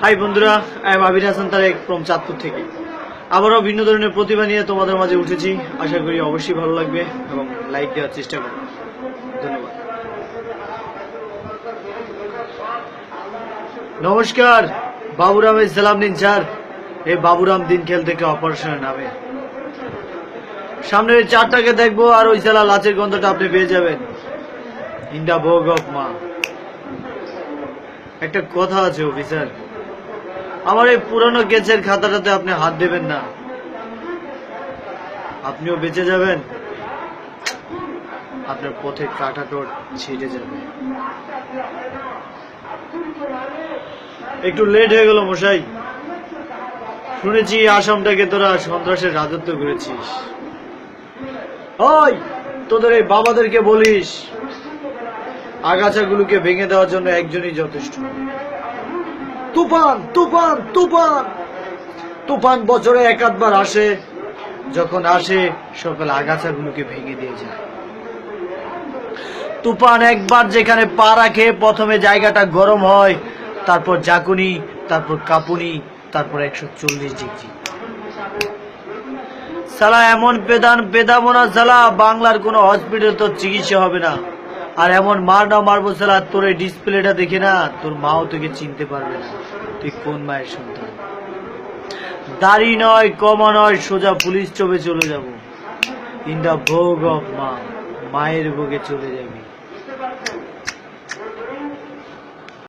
High বন্ধুরা, আমি আবির Hasan Tarique from Chandpur থেকে আবারও ভিন্ন ধরনের প্রতিভা নিয়ে তোমাদের মাঝে উঠেছি। আশা করি অবশ্যই ভালো লাগবে এবং লাইক দেওয়ার চেষ্টা করো। ধন্যবাদ। নমস্কার, বাবুরামের সালাম নিন স্যার। এই বাবুরাম দিন খেল থেকে অপারেশনের নামে সামনের চারটাকে দেখবো আর ওই সালা লাচের গন্ধটা আপনি পেয়ে যাবেন। ইন দা ভোগ অফ মা। একটা কথা আছে অফিসার, আমার এই পুরনো কেসের খাতাটাতে আপনি হাত দেবেন না, আপনিও বেঁচে যাবেন, আপনার পথে কাঁটাটোট ছিটে যাবে। একটু লেট হয়ে গেল মশাই। শুনেছি আসামটাকে তোরা সন্ত্রাসের রাজত্ব করেছিস। ওই তোদের এই বাবাদেরকে বলিস আগাছাগুলোকে ভেঙে দেওয়ার জন্য একজনই যথেষ্ট। তুফান তুফান তুফান তুফান বছরে এক আধবার আসে, যখন আসে সকল আগাছাগুলোকে ভেঙে দিয়ে যায়। তুফান একবার যেখানে পা রাখে প্রথমে জায়গাটা গরম হয়, তারপর জাকুনি, তারপর কাপুনি, তারপর 140 ডিগ্রি। সালা এমন পেদাবো না সালা, বাংলার কোনো হসপিটাল তোর চিকিৎসা হবে না। আর এমন মারবো সালা, তোর এই ডিসপ্লেটা দেখে না তোর মাও তোকে চিনতে পারবে না তুই কোন মায়ের সন্তান। দাড়ি নয়, কমা নয়, সোজা পুলিশ চোপে চলে যাব। ইন দা ভোগ অফ মা, মায়ের ভোগে চলে যাবি।